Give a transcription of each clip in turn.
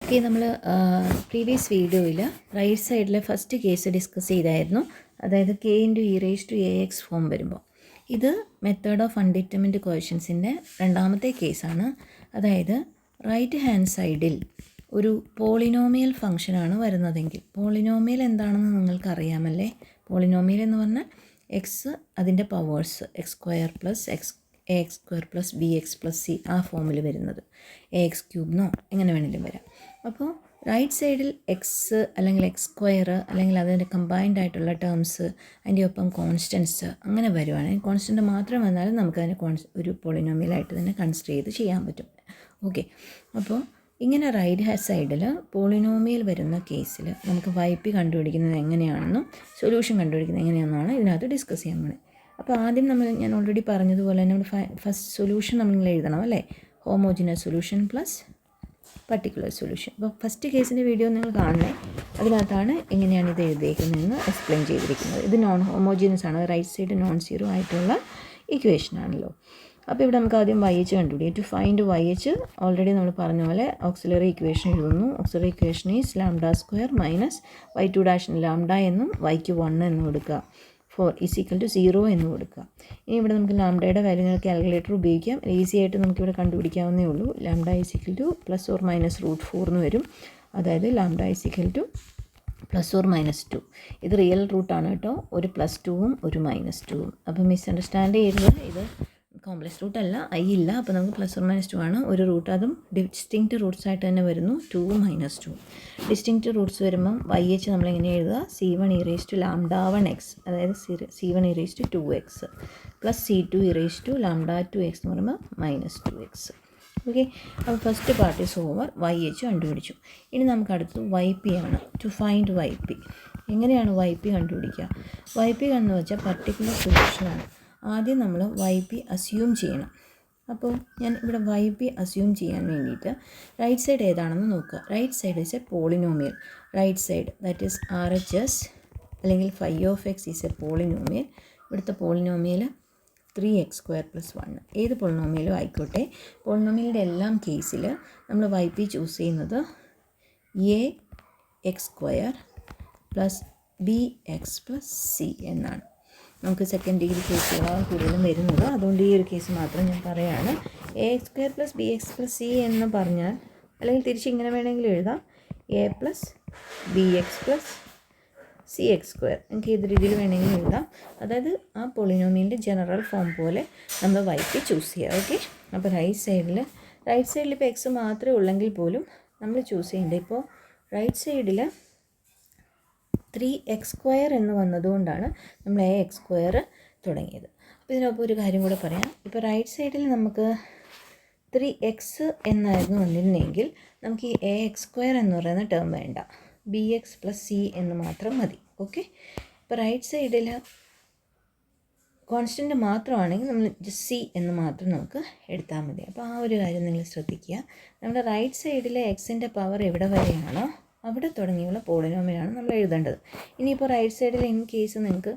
Okay, നമ്മൾ previous വീഡിയോയിൽ right സൈഡിലെ ഫസ്റ്റ് കേസ് ഡിസ്കസ് ചെയ്തായിരുന്നു. അതായത് k × e⁻ax ഫോം വരുമ്പോൾ ഇത് മെത്തേഡ് ഓഫ് അൺഡിറ്റർമിൻഡ് കോഷ്യൻസിൻ്റെ രണ്ടാമത്തെ കേസാണ്. അതായത് റൈറ്റ് ഹാൻഡ് സൈഡിൽ ഒരു പോളിനോമിയൽ ഫംഗ്ഷനാണ് വരുന്നതെങ്കിൽ, പോളിനോമിയൽ എന്താണെന്ന് നിങ്ങൾക്കറിയാമല്ലേ? പോളിനോമിയൽ എന്ന് പറഞ്ഞാൽ എക്സ് അതിൻ്റെ powers x² + ax² + bx + c ആ ഫോമിൽ വരുന്നത്, ax³ എന്നോ എങ്ങനെ വേണമെങ്കിലും വരാം. അപ്പോൾ റൈറ്റ് സൈഡിൽ എക്സ് അല്ലെങ്കിൽ x² അല്ലെങ്കിൽ അതിൻ്റെ കമ്പൈൻഡ് ആയിട്ടുള്ള ടേംസ്, അതിൻ്റെ ഒപ്പം കോൺസ്റ്റൻസ് അങ്ങനെ വരുവാണെങ്കിൽ, കോൺസ്റ്റൻറ്റ് മാത്രം വന്നാലും നമുക്കതിനെ ഒരു പോളിനോമിയലായിട്ട് തന്നെ കൺസിഡർ ചെയ്ത് ചെയ്യാൻ പറ്റും. ഓക്കെ, അപ്പോൾ ഇങ്ങനെ റൈറ്റ് ഹാൻഡ് സൈഡിൽ പോളിനോമിയൽ വരുന്ന കേസിൽ നമുക്ക് YP കണ്ടുപിടിക്കുന്നത് എങ്ങനെയാണെന്നും സൊല്യൂഷൻ കണ്ടുപിടിക്കുന്നത് എങ്ങനെയാണെന്നാണ് ഇതിനകത്ത് ഡിസ്കസ് ചെയ്യാൻ പോകുന്നത്. അപ്പോൾ ആദ്യം ഞാൻ ഓൾറെഡി പറഞ്ഞതുപോലെ തന്നെ ഫസ്റ്റ് സൊല്യൂഷൻ നമ്മൾ എഴുതണം അല്ലേ? Homogeneous solution plus particular solution. അപ്പോൾ ഫസ്റ്റ് കേസിൻ്റെ വീഡിയോ നിങ്ങൾ കാണണേ, അതിനകത്താണ് എങ്ങനെയാണ് ഇത് എഴുതിയിരിക്കുന്നതെന്ന് എക്സ്പ്ലെയിൻ ചെയ്തിരിക്കുന്നത്. ഇത് നോൺ ഹോമോജിനസ് ആണ്, റൈറ്റ് സൈഡ് നോൺ സീറോ ആയിട്ടുള്ള ഇക്വേഷൻ ആണല്ലോ. അപ്പോൾ ഇവിടെ നമുക്ക് ആദ്യം YH കണ്ടുപിടിക്കും. ടു ഫൈൻഡ് YH ഓൾറെഡി നമ്മൾ പറഞ്ഞ പോലെ ഓക്സിലറി ഇക്വേഷൻ എഴുതുന്നു. Auxiliary equation is λ² - y2' lambda എന്നും yക്ക് 1 എന്നും കൊടുക്കുക. 4 = 0 എന്ന് കൊടുക്കുക. ഇനി ഇവിടെ നമുക്ക് ലാംഡയുടെ വാല്യൂ കാൽക്കുലേറ്റർ ഉപയോഗിക്കാം. ഈസി ആയിട്ട് നമുക്കിവിടെ കണ്ടുപിടിക്കാവുന്നേ ഉള്ളൂ. λ = +or-√4 എന്ന് വരും. അതായത് λ = +or-2. ഇത് റിയൽ റൂട്ടാണ് കേട്ടോ, ഒരു +2ഉം ഒരു -2ഉം. അപ്പോൾ മിസ്അണ്ടർസ്റ്റാൻഡ് ചെയ്യരുത്, ഇത് കോംപ്ലക്സ് റൂട്ട് അല്ല, I ഇല്ല. അപ്പോൾ നമുക്ക് +or-2 ആണ് ഒരു റൂട്ട്. അതും ഡിസ്റ്റിങ്ക്റ്റ് റൂട്ട്സ് ആയിട്ട് തന്നെ വരുന്നു, 2ഉം -2ഉം. ഡിസ്റ്റിങ്ക്റ്റ് റൂട്ട്സ് വരുമ്പം YH നമ്മളെങ്ങനെ എഴുതുക? C1 e⁻λ1x, അതായത് C1 e⁻2x + C2 e⁻λ2x എന്ന് പറയുമ്പോൾ -2x. ഓക്കെ, അപ്പോൾ first part is over. YH കണ്ടുപിടിച്ചു. ഇനി നമുക്ക് അടുത്തത് YP ആണ്. To find YP. എങ്ങനെയാണ് YP കണ്ടുപിടിക്കുക? YP എന്ന് വെച്ചാൽ പർട്ടിക്കുലർ സൊല്യൂഷനാണ്. ആദ്യം നമ്മൾ YP അസ്യൂം ചെയ്യണം. അപ്പോൾ ഞാൻ ഇവിടെ YP അസ്യൂം ചെയ്യാൻ വേണ്ടിയിട്ട് റൈറ്റ് സൈഡ് ഏതാണെന്ന് നോക്കുക. Right side is a polynomial. Right side that is RHS അല്ലെങ്കിൽ φ(x) ഈസ് എ പോളിനോമിയൽ. ഇവിടുത്തെ പോളിനോമിയൽ 3x² + 1. ഏത് പോളിനോമിയലും ആയിക്കോട്ടെ, പോളിനോമിയലിൻ്റെ എല്ലാം കേസിൽ നമ്മൾ YP ചൂസ് ചെയ്യുന്നത് ax² + bx + c എന്നാണ്. നമുക്ക് സെക്കൻഡ് ഡിഗ്രി കേസുകളാണ് കൂടുതലും വരുന്നത്, അതുകൊണ്ട് ഈ ഒരു കേസ് മാത്രം ഞാൻ പറയുകയാണ്. ax² + bx + c എന്ന് പറഞ്ഞാൽ, അല്ലെങ്കിൽ തിരിച്ച് ഇങ്ങനെ വേണമെങ്കിലും എഴുതാം, a + bx + cx². എനിക്ക് ഏത് രീതിയിൽ വേണമെങ്കിലും എഴുതാം. അതായത് ആ പോളിനോമിയലിൻ്റെ ജനറൽ ഫോം പോലെ നമ്മൾ YP ചൂസ് ചെയ്യുക. ഓക്കെ, അപ്പോൾ റൈറ്റ് സൈഡിൽ ഇപ്പോൾ എക്സ് മാത്രമേ ഉള്ളെങ്കിൽ പോലും നമ്മൾ ചൂസ് ചെയ്യേണ്ടത്, ഇപ്പോൾ റൈറ്റ് സൈഡിൽ 3x² എന്ന് വന്നതുകൊണ്ടാണ് നമ്മൾ ax² തുടങ്ങിയത്. അപ്പോൾ ഇതിനൊപ്പം ഒരു കാര്യം കൂടെ പറയാം. ഇപ്പോൾ റൈറ്റ് സൈഡിൽ നമുക്ക് 3x എന്നായിരുന്നു വന്നിരുന്നെങ്കിൽ നമുക്ക് ഈ ax² എന്ന് പറയുന്ന ടേം വേണ്ട, bx + c എന്ന് മാത്രം മതി. ഓക്കെ, ഇപ്പോൾ റൈറ്റ് സൈഡിൽ കോൺസ്റ്റൻറ്റ് മാത്രമാണെങ്കിൽ നമ്മൾ c എന്ന് മാത്രം നമുക്ക് എടുത്താൽ മതി. അപ്പോൾ ആ ഒരു കാര്യം നിങ്ങൾ ശ്രദ്ധിക്കുക. നമ്മുടെ റൈറ്റ് സൈഡിലെ എക്സിൻ്റെ പവർ എവിടെ വരെയാണോ അവിടെ തുടങ്ങിയുള്ള പോളിനോമിയലാണ് നമ്മൾ എഴുതേണ്ടത്. ഇനിയിപ്പോൾ റൈറ്റ് സൈഡിൽ ഇൻ കേസ് നിങ്ങൾക്ക്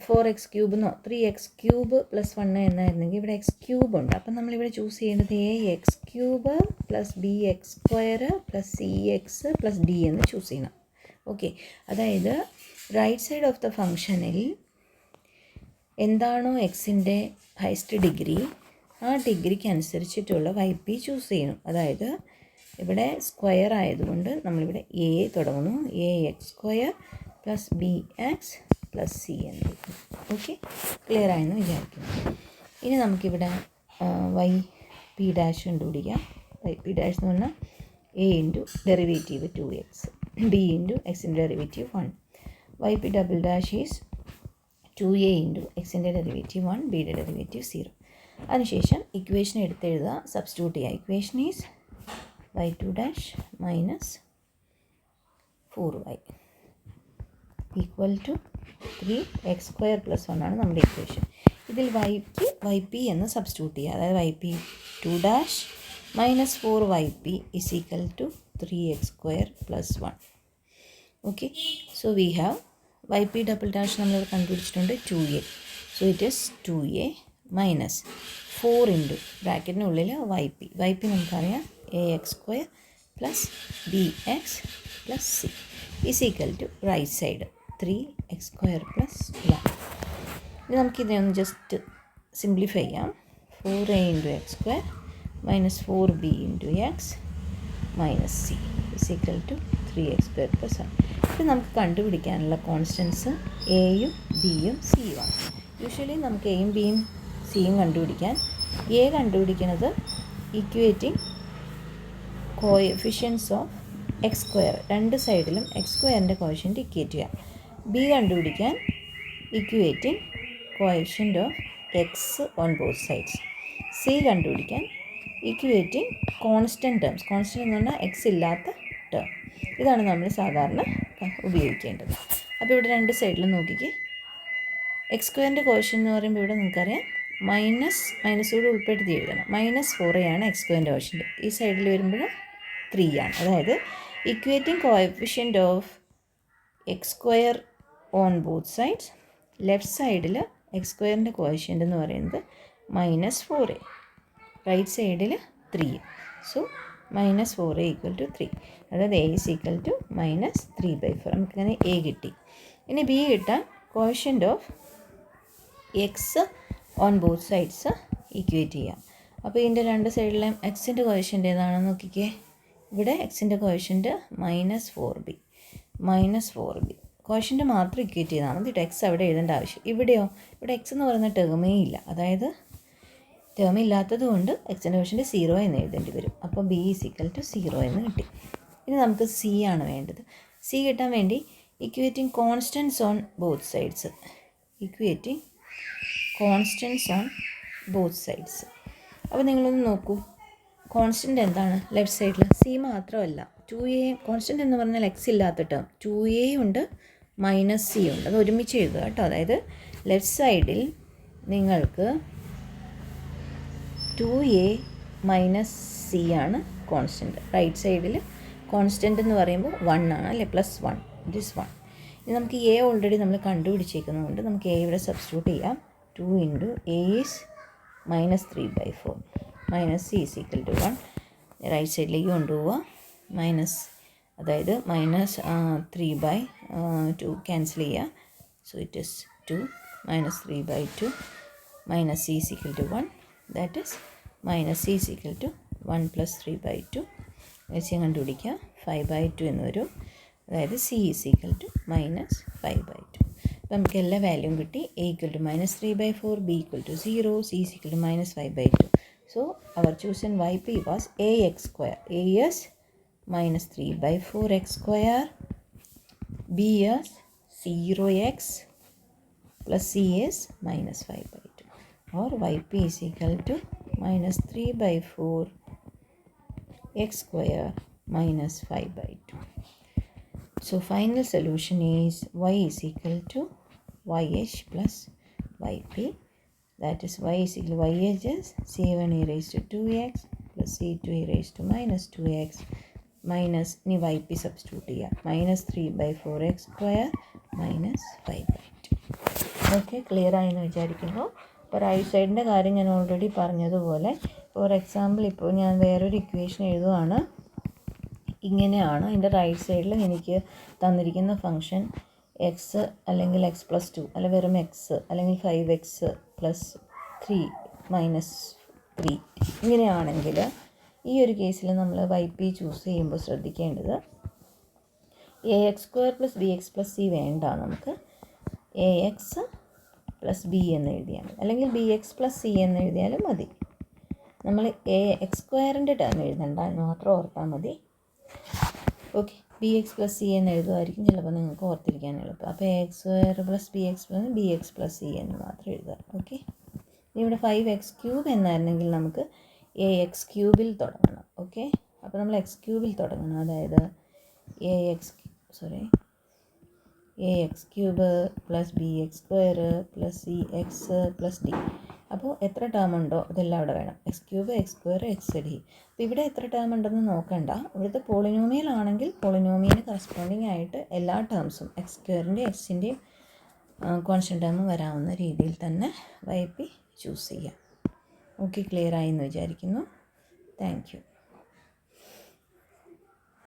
4x³ എന്നോ 3x³ + 1 എന്നായിരുന്നെങ്കിൽ ഇവിടെ x³ ഉണ്ട്. അപ്പം നമ്മളിവിടെ ചൂസ് ചെയ്യേണ്ടത് ax³ + bx² + cx + d എന്ന് ചൂസ് ചെയ്യണം. ഓക്കെ, അതായത് റൈറ്റ് സൈഡ് ഓഫ് ദ ഫംഗ്ഷനിൽ എന്താണോ എക്സിൻ്റെ ഹൈസ്റ്റ് ഡിഗ്രി, ആ ഡിഗ്രിക്ക് അനുസരിച്ചിട്ടുള്ള YP ചൂസ് ചെയ്യണം. അതായത് ഇവിടെ സ്ക്വയർ ആയതുകൊണ്ട് നമ്മളിവിടെ a തുടങ്ങുന്നു, ax² + bx + c എന്ന്. ഓക്കെ, ക്ലിയർ ആയെന്ന് വിചാരിക്കുന്നു. ഇനി നമുക്കിവിടെ YP' കണ്ടുപിടിക്കാം. YP' എന്ന് പറഞ്ഞാൽ a × ഡെറിവേറ്റീവ് 2x, b × x-ൻ്റെ ഡെറിവേറ്റീവ് 1. YP" ഈസ് 2a × x-ൻ്റെ ഡെറിവേറ്റീവ് 1, b-യുടെ ഡെറിവേറ്റീവ് 0. അതിനുശേഷം ഇക്വേഷൻ എടുത്തെഴുതുക, സബ്സ്റ്റിറ്റ്യൂട്ട് ചെയ്യുക. Equation is y2' - 4y = 3x² + 1 ആണ് നമ്മുടെ ഇക്വേഷൻ. ഇതിൽ YP എന്ന് സബ്സ്റ്റിറ്റ്യൂട്ട് ചെയ്യുക. അതായത് YP2' - 4YP = 3x² + 1. Okay, so we have YP" നമ്മൾ കണ്ടുപിടിച്ചിട്ടുണ്ട് 2a. So it is 2a - 4 × ബ്രാക്കറ്റിനുള്ളിൽ YP നമുക്കറിയാം ax² plus b x plus c is equal to right side 3x² plus 1. ഇനി നമുക്കിതിനെ ഒന്ന് ജസ്റ്റ് സിംപ്ലിഫൈ ചെയ്യാം. 4a into x² minus 4b into x minus c is equal to 3x² plus 1. ഇത് നമുക്ക് കണ്ടുപിടിക്കാനുള്ള constants എയും ബിയും സിയുമാണ്. യൂഷ്വലി നമുക്ക് എയും ബിയും സിയും കണ്ടുപിടിക്കാൻ എ കണ്ടുപിടിക്കുന്നത് ഇക്വേറ്റിംഗ് കോഎഫിഷ്യൻസ് ഓഫ് x², രണ്ട് സൈഡിലും x² കോഷ്യൻ്റ് ഇക്വേറ്റ് ചെയ്യാം. ബി കണ്ടുപിടിക്കാൻ equating coefficient of X on both sides. C കണ്ടുപിടിക്കാൻ ഇക്വേറ്റിംഗ് കോൺസ്റ്റൻറ്റ് ടേംസ്. കോൺസ്റ്റൻറ്റ് എന്ന് പറഞ്ഞാൽ എക്സ് ഇല്ലാത്ത ടേം. ഇതാണ് നമ്മൾ സാധാരണ ഉപയോഗിക്കേണ്ടത്. അപ്പോൾ ഇവിടെ രണ്ട് സൈഡിലും നോക്കിക്കേ. x² കോഷ്യൻ്റ് എന്ന് പറയുമ്പോൾ ഇവിടെ നിങ്ങൾക്കറിയാം മൈനസോട് ഉൾപ്പെടുത്തി എഴുതണം. -4a ആണ് x² കോഷ്യൻ്റ്. ഈ സൈഡിൽ വരുമ്പോൾ 3 ആണ്. അതായത് equating coefficient of x² on both sides. Left സൈഡിൽ x² കോഷ്യൻ്റ് എന്ന് പറയുന്നത് -4a, റൈറ്റ് സൈഡിൽ 3. So -4a equal to 3. അതായത് a ഈസ് ഈക്വൽ ടു -3/4. നമുക്കങ്ങനെ a കിട്ടി. ഇനി b കിട്ടാൻ quotient of X on both sides equate ചെയ്യാം. അപ്പോൾ ഇതിൻ്റെ രണ്ട് സൈഡിലെയും എക്സിൻ്റെ കോഷ്യൻ്റ് ഏതാണെന്ന് നോക്കിക്കേ. ഇവിടെ എക്സിൻ്റെ കോഷ്യൻ്റ് -4b. കോഷ്യൻ്റ് മാത്രം ഇക്വേറ്റ് ചെയ്താൽ മതി. എക്സ് അവിടെ എഴുതേണ്ട ആവശ്യം. ഇവിടെയോ? ഇവിടെ എക്സ് എന്ന് പറയുന്ന ടേമേ ഇല്ല. അതായത് ടേം ഇല്ലാത്തത് കൊണ്ട് എക്സിൻ്റെ കോഷ്യൻ്റ് 0 എന്ന് എഴുതേണ്ടി വരും. അപ്പോൾ ബി ഈസ് ഈക്വൽ ടു 0 എന്ന് കിട്ടി. ഇനി നമുക്ക് സി ആണ് വേണ്ടത്. സി കിട്ടാൻ വേണ്ടി equating constants on both sides. Equating constants on both sides. അപ്പോൾ നിങ്ങളൊന്ന് നോക്കൂ, കോൺസ്റ്റൻ്റ് എന്താണ് ലെഫ്റ്റ് സൈഡിൽ? സി മാത്രമല്ല, 2a. കോൺസ്റ്റൻ്റ് എന്ന് പറഞ്ഞാൽ എക്സ് ഇല്ലാത്ത ടേം 2a ഉണ്ട്, -c ഉണ്ട്. അത് ഒരുമിച്ച് എഴുതുക കേട്ടോ. അതായത് ലെഫ്റ്റ് സൈഡിൽ നിങ്ങൾക്ക് 2a - c ആണ് കോൺസ്റ്റൻ്റ്. റൈറ്റ് സൈഡിൽ കോൺസ്റ്റൻ്റ് എന്ന് പറയുമ്പോൾ 1 ആണ് അല്ലേ, +1. It is 1. ഇനി നമുക്ക് എ ഓൾറെഡി നമ്മൾ കണ്ടുപിടിച്ചേക്കുന്നതുകൊണ്ട് നമുക്ക് എ ഇവിടെ സബ്സ്റ്റിറ്റ്യൂട്ട് ചെയ്യാം. 2 into a is -3/4 - c is equal to 1. Right സൈഡിലേക്ക് കൊണ്ടുപോവുക. അതായത് -3/2 ക്യാൻസൽ ചെയ്യുക. So it is 2 -3/2 - c is equal to 1. That is -c is equal to 1 + 3/2. C കണ്ടുപിടിക്കുക. 5/2 എന്ന് വരും. അതായത് c ഈസ് ഈക്വൽ ടു -5/2. അപ്പോൾ നമുക്ക് എല്ലാ വാല്യൂവും കിട്ടി. a equal to -3/4, b equal to 0, c is equal to -5/2. So our chosen YP was ax². A is -3/4x², b is 0x plus c is -5/2, or YP is equal to -3/4x² -5/2. So final solution is y is equal to YH plus YP. That is y is equal to YH is c1 e raised to 2x plus c2 e raised to -2x minus ni YP substitute ചെയ്യാം. -3/4x² -5/2. Okay, clear ആയെന്ന് വിചാരിക്കുന്നു. ഇപ്പോൾ right സൈഡിൻ്റെ കാര്യം ഞാൻ already പറഞ്ഞതുപോലെ, for example ഇപ്പോൾ ഞാൻ വേറൊരു ഇക്വേഷൻ എഴുതുകയാണ്. ഇങ്ങനെയാണ്. അതിൻ്റെ റൈറ്റ് സൈഡിൽ എനിക്ക് തന്നിരിക്കുന്ന ഫംഗ്ഷൻ എക്സ് അല്ലെങ്കിൽ x+2 അല്ല വെറും എക്സ് അല്ലെങ്കിൽ 5x + 3 - 3 ഇങ്ങനെയാണെങ്കിൽ ഈ ഒരു കേസിൽ നമ്മൾ YP ചൂസ് ചെയ്യുമ്പോൾ ശ്രദ്ധിക്കേണ്ടത് ax² + bx + c വേണ്ട, നമുക്ക് ax + b എന്ന് എഴുതിയാൽ മതി, അല്ലെങ്കിൽ bx + c എന്ന് എഴുതിയാലും മതി. നമ്മൾ ax²ൻ്റെ ടേം എഴുതണ്ട എന്ന് മാത്രം ഓർത്താൽ മതി. ഓക്കെ, bx + c എന്ന് എഴുതുമായിരിക്കും ചിലപ്പോൾ നിങ്ങൾക്ക് ഓർത്തിരിക്കാൻ എളുപ്പം. അപ്പോൾ ax² + bx + bx + c എന്ന് മാത്രം എഴുതുക. ഓക്കെ, ഇവിടെ 5x³ എന്നായിരുന്നെങ്കിൽ നമുക്ക് ax³ തുടങ്ങണം. ഓക്കെ, അപ്പോൾ നമ്മൾ x³ തുടങ്ങണം. അതായത് ax³ + bx² + cx + d. അപ്പോൾ എത്ര ടേം ഉണ്ടോ അതെല്ലാം അവിടെ വേണം. x³ x² xd. അപ്പോൾ ഇവിടെ എത്ര ടേം ഉണ്ടെന്ന് നോക്കണ്ട. ഇവിടുത്തെ പോളിനോമിയൽ ആണെങ്കിൽ പോളിനോമിയലിന് കറസ്പോണ്ടിങ് ആയിട്ട് എല്ലാ ടേംസും x²ൻ്റെയും എക്സിൻ്റെയും കോൺസ്റ്റൻ്റ് ടേം വരാവുന്ന രീതിയിൽ തന്നെ YP ചൂസ് ചെയ്യാം. ഓക്കെ, ക്ലിയർ ആയി എന്ന് വിചാരിക്കുന്നു. Thank you.